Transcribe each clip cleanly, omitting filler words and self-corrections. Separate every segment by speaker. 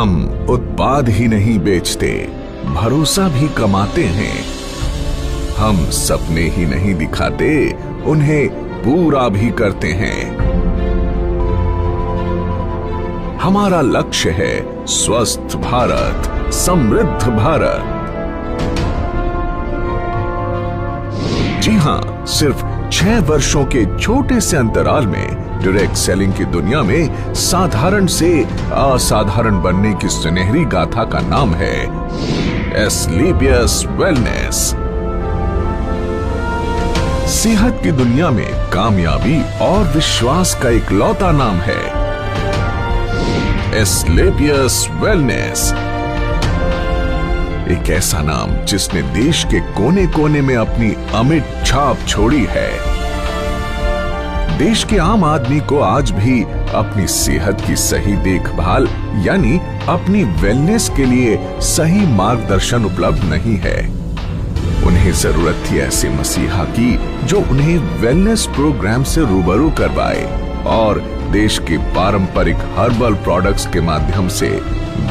Speaker 1: हम उत्पाद ही नहीं बेचते, भरोसा भी कमाते हैं। हम सपने ही नहीं दिखाते, उन्हें पूरा भी करते हैं। हमारा लक्ष्य है स्वस्थ भारत, समृद्ध भारत। जी हां, सिर्फ 6 वर्षों के छोटे से अंतराल में डायरेक्ट सेलिंग की दुनिया में साधारण से असाधारण बनने की सुनहरी गाथा का नाम है एस्क्लेपियस वेलनेस। सेहत की दुनिया में कामयाबी और विश्वास का इकलौता नाम है एस्क्लेपियस वेलनेस। एक ऐसा नाम जिसने देश के कोने कोने में अपनी अमिट छाप छोड़ी है। देश के आम आदमी को आज भी अपनी सेहत की सही देखभाल यानी अपनी वेलनेस के लिए सही मार्गदर्शन उपलब्ध नहीं है। उन्हें जरूरत थी ऐसे मसीहा की जो उन्हें वेलनेस प्रोग्राम से रूबरू करवाए और देश के पारंपरिक हर्बल प्रोडक्ट्स के माध्यम से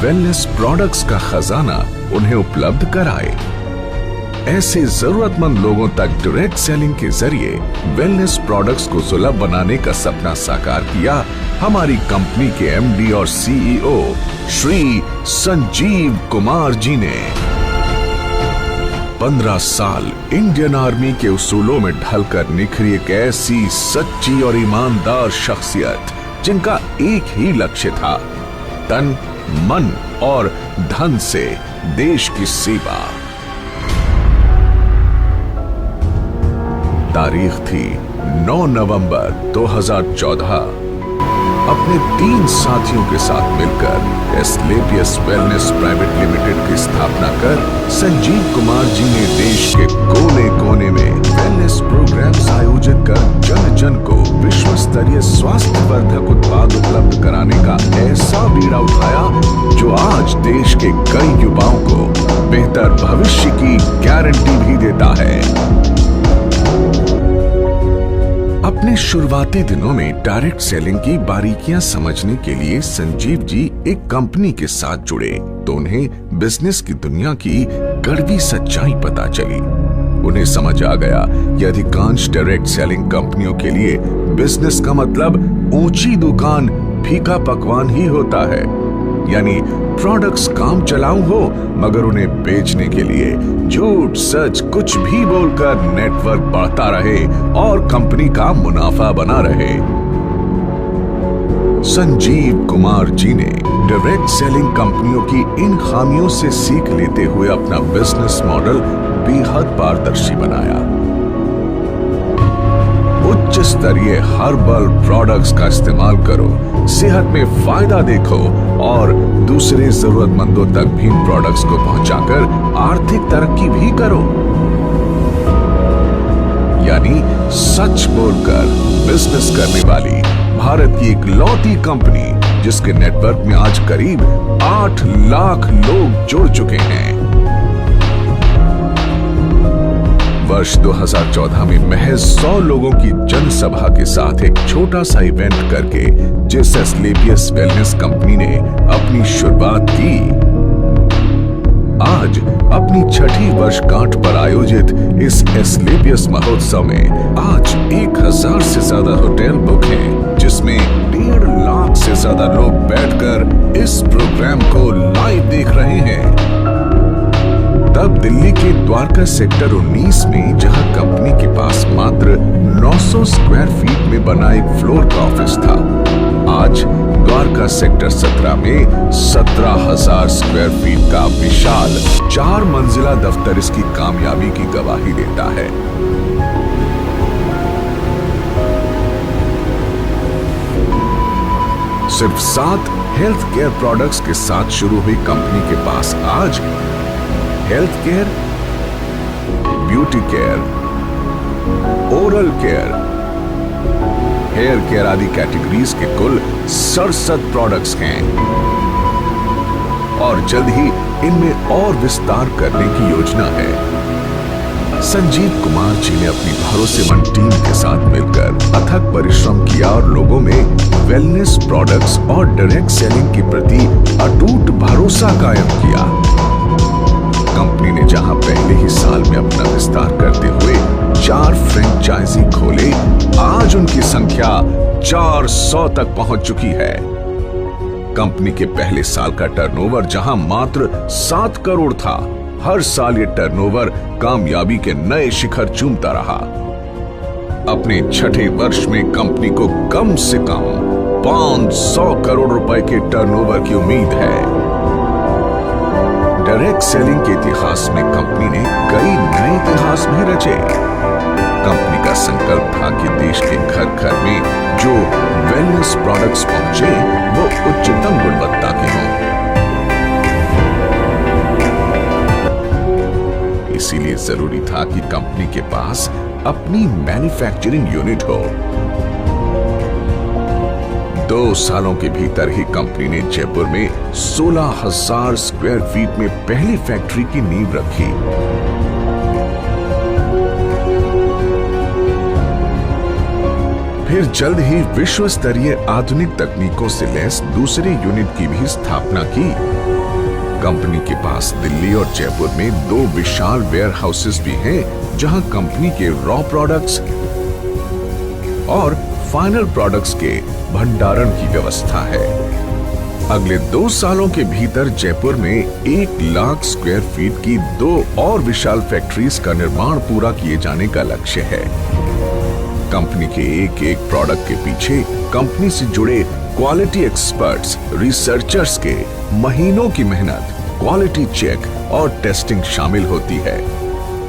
Speaker 1: वेलनेस प्रोडक्ट्स का खजाना उन्हें उपलब्ध कराए। ऐसे जरूरतमंद लोगों तक डायरेक्ट सेलिंग के जरिए वेलनेस प्रोडक्ट्स को सुलभ बनाने का सपना साकार किया हमारी कंपनी के एमडी और सीईओ श्री संजीव कुमार जी ने। 15 साल इंडियन आर्मी के उसूलों में ढलकर निखरी एक ऐसी सच्ची और ईमानदार शख्सियत जिनका एक ही लक्ष्य था, तन, मन और धन से देश की सेवा। तारीख थी 9 नवंबर 2014। अपने 3 साथियों के साथ मिलकर एस्क्लेपियस वेलनेस प्राइवेट लिमिटेड की स्थापना कर संजीव कुमार जी ने देश के कोने कोने में वेलनेस प्रोग्राम्स आयोजित कर जन जन को विश्व स्तरीय स्वास्थ्यवर्धक उत्पाद उपलब्ध कराने का ऐसा बीड़ा उठाया जो आज देश के कई युवाओं को बेहतर भविष्य की गारंटी भी देता है। अपने शुरुआती दिनों में डायरेक्ट सेलिंग की बारीकियां समझने के लिए संजीव जी एक कंपनी के साथ जुड़े तो उन्हें बिजनेस की दुनिया की कड़वी सच्चाई पता चली। उन्हें समझ आ गया कि अधिकांश डायरेक्ट सेलिंग कंपनियों के लिए बिजनेस का मतलब ऊंची दुकान, फीका पकवान ही होता है। यानी प्रोडक्ट्स काम चलाऊ हो मगर उन्हें बेचने के लिए झूठ सच कुछ भी बोलकर नेटवर्क बढ़ता रहे और कंपनी का मुनाफा बना रहे। संजीव कुमार जी ने डायरेक्ट सेलिंग कंपनियों की इन खामियों से सीख लेते हुए अपना बिजनेस मॉडल बेहद पारदर्शी बनाया। उच्च स्तरीय हर्बल प्रोडक्ट्स का इस्तेमाल करो, सेहत में फायदा देखो और दूसरे जरूरतमंदों तक भी प्रोडक्ट्स को पहुंचाकर आर्थिक तरक्की भी करो। यानी सच बोलकर बिजनेस करने वाली भारत की इकलौती कंपनी जिसके नेटवर्क में आज करीब 8 लाख लोग जुड़ चुके हैं। वर्ष 2014 में महज 100 लोगों की जनसभा के साथ एक छोटा सा इवेंट करके जिस एस्क्लेपियस वेलनेस कंपनी ने अपनी शुरुआत की, आज अपनी 6ठी वर्षगांठ पर आयोजित इस एस्क्लेपियस महोत्सव में आज 1000 से ज्यादा होटल बुक हैं, जिसमें 1.5 लाख से ज्यादा लोग बैठकर इस प्रोग्राम को लाइव देख रहे हैं। तब दिल्ली के द्वारका सेक्टर 19 में जहां कंपनी के पास मात्र 900 स्क्वायर फीट में बना एक फ्लोर का ऑफिस था, आज द्वारका सेक्टर 17 में 17,000 स्क्वायर फीट का विशाल 4 मंजिला दफ्तर इसकी कामयाबी की गवाही देता है। सिर्फ 7 हेल्थ केयर प्रोडक्ट्स के साथ शुरू हुई कंपनी के पास आज health care, beauty care, oral care, hair care आदि कैटेगरीज के कुल 67 प्रोडक्ट्स हैं और जल्द ही इनमें और विस्तार करने की योजना है। संजीव कुमार जी ने अपनी भरोसेमंद टीम के साथ मिलकर अथक परिश्रम किया और लोगों में वेलनेस प्रोडक्ट्स और डायरेक्ट सेलिंग के प्रति अटूट अटूट भरोसा कायम किया। कंपनी ने जहां पहले ही साल में अपना विस्तार करते हुए 4 फ्रेंचाइजी खोले, आज उनकी संख्या 400 तक पहुंच चुकी है। कंपनी के पहले साल का टर्नओवर जहां मात्र 7 करोड़ था, हर साल ये टर्नओवर कामयाबी के नए शिखर चूमता रहा। अपने छठे वर्ष में कंपनी को कम से कम 500 करोड़ रुपए के टर्नओवर की उम्मीद है। डायरेक्ट सेलिंग के इतिहास में कंपनी ने कई नए इतिहास भी रचे। कंपनी का संकल्प था कि देश के घर घर में जो वेलनेस प्रोडक्ट्स पहुंचे वो उच्चतम गुणवत्ता के हों। इसीलिए जरूरी था कि कंपनी के पास अपनी मैन्युफैक्चरिंग यूनिट हो। 2 सालों के भीतर ही कंपनी ने जयपुर में 16,000 स्क्वायर फीट में पहली फैक्ट्री की नींव रखी। फिर जल्द ही विश्व स्तरीय आधुनिक तकनीकों से लैस दूसरी यूनिट की भी स्थापना की। कंपनी के पास दिल्ली और जयपुर में 2 विशाल वेयर हाउसेस भी हैं, जहां कंपनी के रॉ प्रोडक्ट्स और फाइनल प्रोडक्ट्स के भंडारण की व्यवस्था है। अगले 2 सालों के भीतर जयपुर में 1 लाख स्क्वायर फीट की 2 और विशाल फैक्ट्रीज का निर्माण पूरा किए जाने का लक्ष्य है। कंपनी के एक प्रोडक्ट के पीछे कंपनी से जुड़े क्वालिटी एक्सपर्ट्स, रिसर्चर्स के महीनों की मेहनत, क्वालिटी चेक और टेस्टिंग शामिल होती है।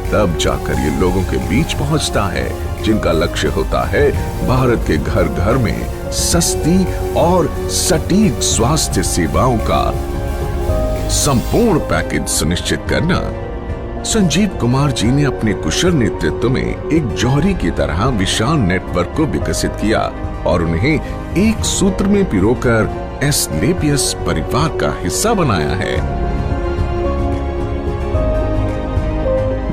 Speaker 1: तब जाकर ये लोगों के बीच पहुंचता है, जिनका लक्ष्य होता है भारत के घर घर में सस्ती और सटीक स्वास्थ्य सेवाओं का संपूर्ण पैकेज सुनिश्चित करना। संजीव कुमार जी ने अपने कुशल नेतृत्व में एक जौहरी की तरह विशाल नेटवर्क को विकसित किया और उन्हें एक सूत्र में पिरोकर एस्क्लेपियस परिवार का हिस्सा बनाया है।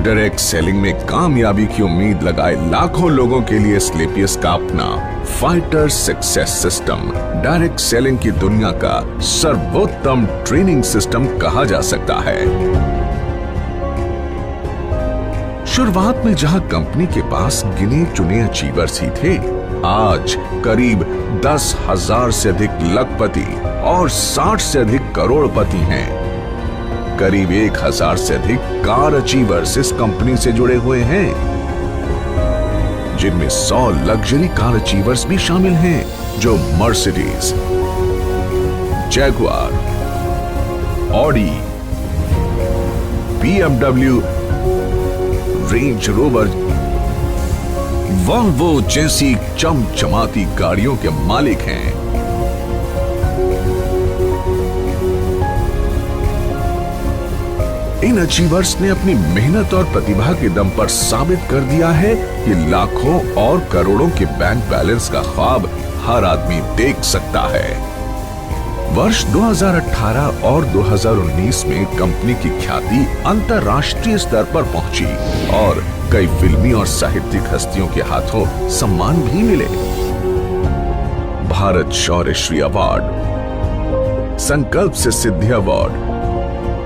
Speaker 1: डायरेक्ट सेलिंग में कामयाबी की उम्मीद लगाए लाखों लोगों के लिए एस्क्लेपियस का अपना fighter success system direct selling की दुनिया का सर्वोत्तम ट्रेनिंग सिस्टम कहा जा सकता है। शुरुआत में जहां कंपनी के पास गिने चुने अचीवर्स ही थे, आज करीब 10,000 से अधिक लखपति और 60 से अधिक करोड़पति हैं। करीब 1,000 से अधिक कार अचीवर्स इस कंपनी से जुड़े हुए हैं, जिनमें 100 लग्जरी कार अचीवर्स भी शामिल हैं, जो Mercedes, Jaguar, Audi, BMW, range rover, Volvo जैसी चमचमाती गाड़ियों के मालिक हैं। इन अचीवर्स ने अपनी मेहनत और प्रतिभा के दम पर साबित कर दिया है कि लाखों और करोड़ों के बैंक बैलेंस का ख्वाब हर आदमी देख सकता है। वर्ष 2018 और 2019 में कंपनी की ख्याति अंतर्राष्ट्रीय स्तर पर पहुंची और कई फिल्मी और साहित्यिक हस्तियों के हाथों सम्मान भी मिले। भारत शौर्य श्री अवार्ड, संकल्प से सिद्धि अवार्ड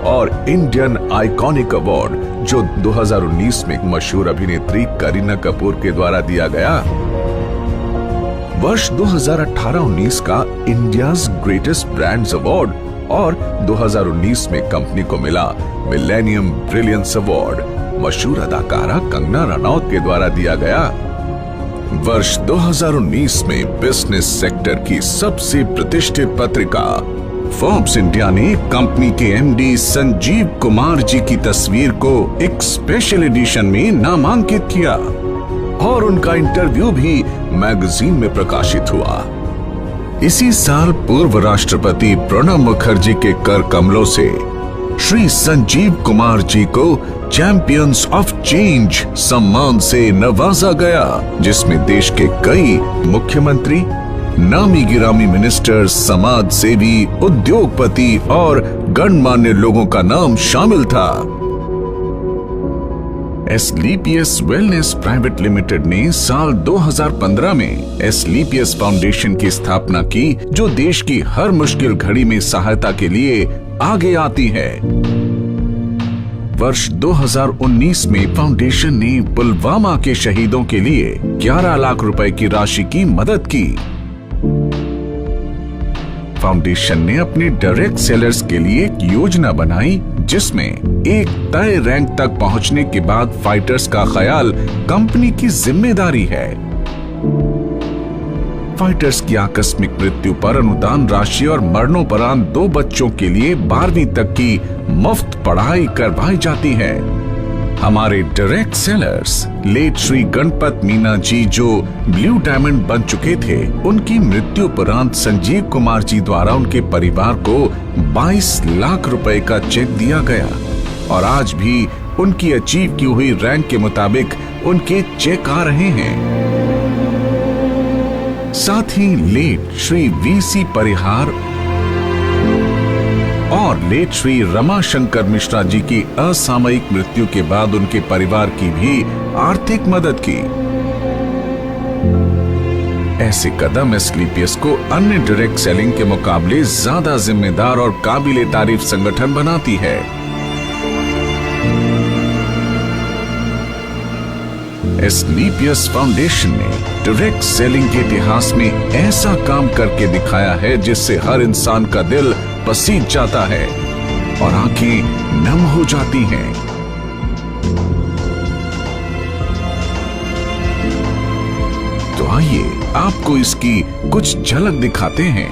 Speaker 1: और इंडियन आइकॉनिक अवार्ड, जो 2019 में मशहूर अभिनेत्री करीना कपूर के द्वारा दिया गया। वर्ष 2018-19 का इंडियाज ग्रेटेस्ट ब्रांड्स अवार्ड और 2019 में कंपनी को मिला मिलेनियम ब्रिलियंस अवार्ड मशहूर अदाकारा कंगना रनौत के द्वारा दिया गया। वर्ष 2019 में बिजनेस सेक्टर की सबसे प्रतिष्ठित पत्रिका फोर्ब्स इंडिया ने कंपनी के एमडी संजीव कुमार जी की तस्वीर को एक स्पेशल एडिशन में नामांकित किया और उनका इंटरव्यू भी मैगजीन में प्रकाशित हुआ। इसी साल पूर्व राष्ट्रपति प्रणब मुखर्जी के कर कमलों से श्री संजीव कुमार जी को चैंपियंस ऑफ चेंज सम्मान से नवाजा गया, जिसमें देश के कई मुख्यमंत्री, नामी गिरामी मिनिस्टर, समाज सेवी, उद्योगपति और गणमान्य लोगों का नाम शामिल था। एस्क्लेपियस वेलनेस प्राइवेट लिमिटेड ने साल 2015 में एस्क्लेपियस फाउंडेशन की स्थापना की, जो देश की हर मुश्किल घड़ी में सहायता के लिए आगे आती है। वर्ष 2019 में फाउंडेशन ने पुलवामा के शहीदों के लिए 11 लाख रुपए की राशि की मदद की। फाउंडेशन ने अपने डायरेक्ट सेलर्स के लिए एक योजना बनाई, जिसमें एक तय रैंक तक पहुंचने के बाद फाइटर्स का ख्याल कंपनी की जिम्मेदारी है। फाइटर्स की आकस्मिक मृत्यु पर अनुदान राशि और मरणोपरांत 2 बच्चों के लिए 12वीं तक की मुफ्त पढ़ाई करवाई जाती है। हमारे direct sellers late Shri Ganpat Meena ji, जो ब्लू डायमंड बन चुके थे, उनकी मृत्यु उपरांत संजीव कुमार जी द्वारा उनके परिवार को 22 लाख रुपए का चेक दिया गया और आज भी उनकी अचीव की हुई रैंक के मुताबिक उनके चेक आ रहे हैं। साथ ही लेट श्री वीसी परिहार और लेट श्री रमाशंकर मिश्रा जी की असामयिक मृत्यु के बाद उनके परिवार की भी आर्थिक मदद की। ऐसे कदम एस्क्लेपियस को अन्य डायरेक्ट सेलिंग के मुकाबले ज्यादा जिम्मेदार और काबिले तारीफ संगठन बनाती है। एस्क्लेपियस फाउंडेशन ने डायरेक्ट सेलिंग के इतिहास में ऐसा काम करके दिखाया है, जिससे हर इंसान का दिल पसीज जाता है और आंखें नम हो जाती हैं। तो आइए आपको इसकी कुछ झलक दिखाते हैं।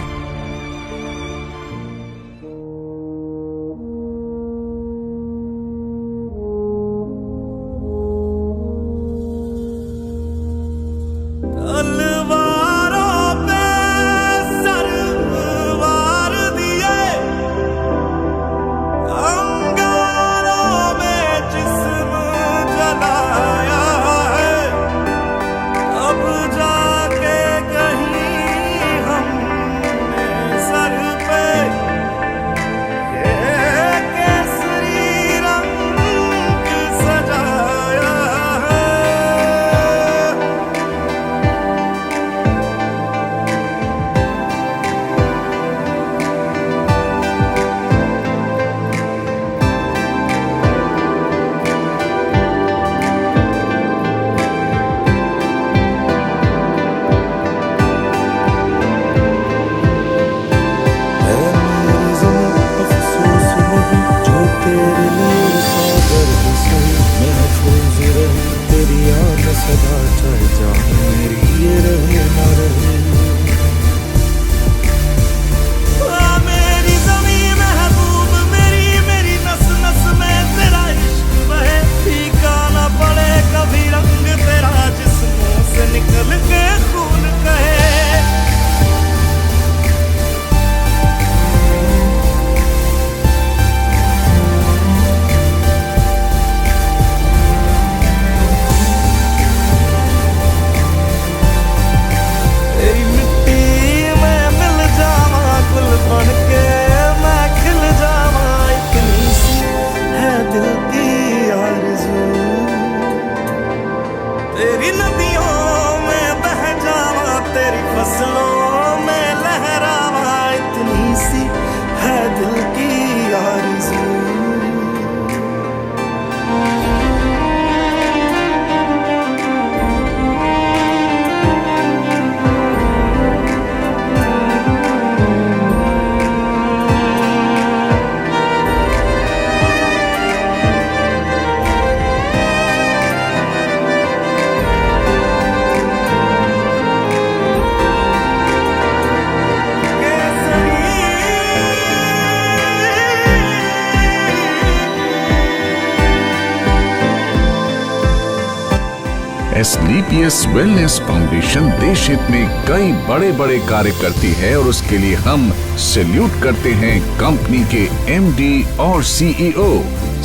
Speaker 1: एस्क्लेपियस वेलनेस फाउंडेशन देश हित में कई बड़े बड़े कार्य करती है और उसके लिए हम सैल्यूट करते हैं कंपनी के एमडी और सीईओ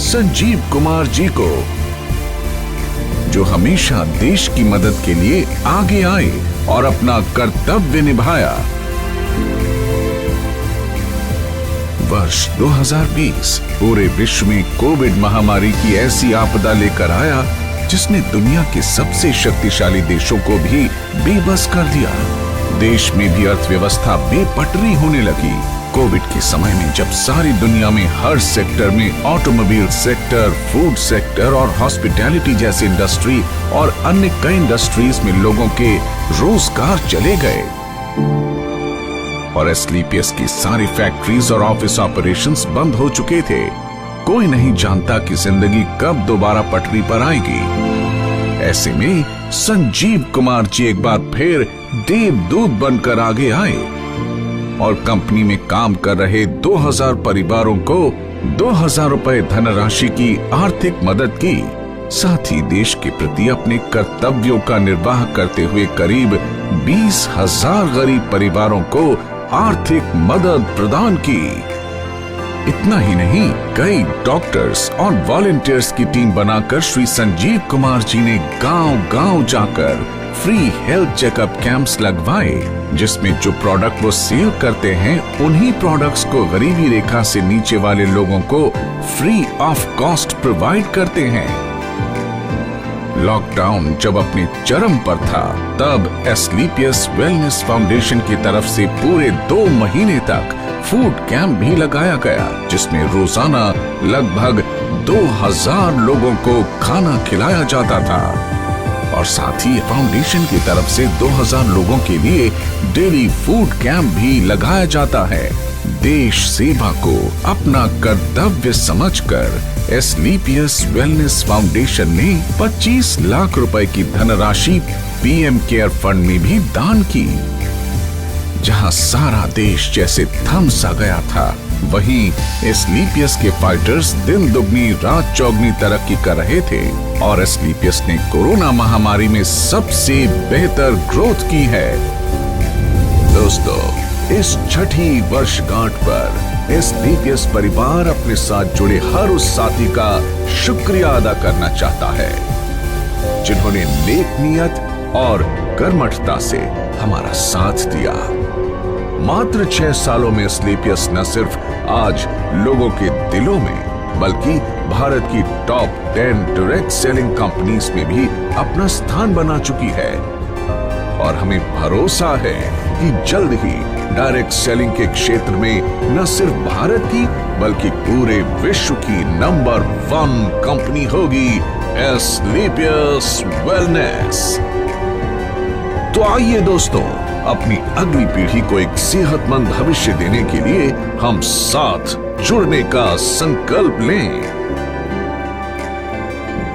Speaker 1: संजीव कुमार जी को, जो हमेशा देश की मदद के लिए आगे आए और अपना कर्तव्य निभाया। वर्ष 2020 पूरे विश्व में कोविड महामारी की ऐसी आपदा लेकर आया जिसने दुनिया के सबसे शक्तिशाली देशों को भी बेबस कर दिया। देश में भी अर्थव्यवस्था बेपटरी होने लगी। कोविड के समय में जब सारी दुनिया में हर सेक्टर में ऑटोमोबाइल सेक्टर, फूड सेक्टर और हॉस्पिटैलिटी जैसी इंडस्ट्री और अन्य कई इंडस्ट्रीज में लोगों के रोजगार चले गए और एस्क्लेपियस की सारी फैक्ट्रीज और ऑफिस ऑपरेशंस बंद हो चुके थे, कोई नहीं जानता कि जिंदगी कब दोबारा पटरी पर आएगी। ऐसे में संजीव कुमार जी एक बार फिर देवदूत बनकर आगे आए और कंपनी में काम कर रहे 2000 परिवारों को 2000 रुपए धनराशि की आर्थिक मदद की। साथ ही देश के प्रति अपने कर्तव्यों का निर्वाह करते हुए करीब 20,000 गरीब परिवारों को आर्थिक मदद प्रदान की। इतना ही नहीं, कई डॉक्टर्स और वॉलंटियर्स की टीम बनाकर श्री संजीव कुमार जी ने गांव-गांव जाकर फ्री हेल्थ चेकअप कैंप्स लगवाए, जिसमें जो प्रोडक्ट वो सेल करते हैं उन्हीं प्रोडक्ट्स को गरीबी रेखा से नीचे वाले लोगों को फ्री ऑफ कॉस्ट प्रोवाइड करते हैं। लॉकडाउन जब अपने चरम पर था, तब एस्क्लेपियस वेलनेस फाउंडेशन की तरफ से पूरे 2 महीने तक फूड कैंप भी लगाया गया, जिसमें रोजाना लगभग 2000 लोगों को खाना खिलाया जाता था और साथ ही फाउंडेशन की तरफ से 2000 लोगों के लिए डेली फूड कैंप भी लगाया जाता है। देश सेवा को अपना कर्तव्य समझकर एस्क्लेपियस वेलनेस फाउंडेशन ने 25 लाख रुपए की धनराशि पीएम केयर फंड में भी दान की। जहां सारा देश जैसे थम सा गया था, वहीं एस्क्लेपियस के फाइटर्स दिन दुगनी रात चौगनी तरक्की कर रहे थे और एस्क्लेपियस ने कोरोना महामारी में सबसे बेहतर ग्रोथ की है। दोस्तों, इस छठी वर्षगांठ पर एस्क्लेपियस परिवार अपने साथ जुड़े हर उस साथी का शुक्रिया अदा करना चाहता है जिन्होंने नेक नियत और कर्मठता से हमारा साथ दिया। मात्र 6 सालों में एस्क्लेपियस न सिर्फ आज लोगों के दिलों में बल्कि भारत की टॉप 10 डायरेक्ट सेलिंग कंपनीज में भी अपना स्थान बना चुकी है और हमें भरोसा है कि जल्द ही डायरेक्ट सेलिंग के क्षेत्र में न सिर्फ भारत की बल्कि पूरे विश्व की नंबर 1 कंपनी होगी एस्क्लेपियस वेलनेस। तो आइए दोस्तों, अपनी अगली पीढ़ी को एक सेहतमंद भविष्य देने के लिए हम साथ जुड़ने का संकल्प लें।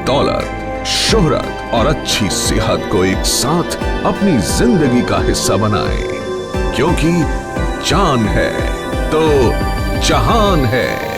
Speaker 1: दौलत, शोहरत और अच्छी सेहत को एक साथ अपनी जिंदगी का हिस्सा बनाएं, क्योंकि जान है तो जहान है।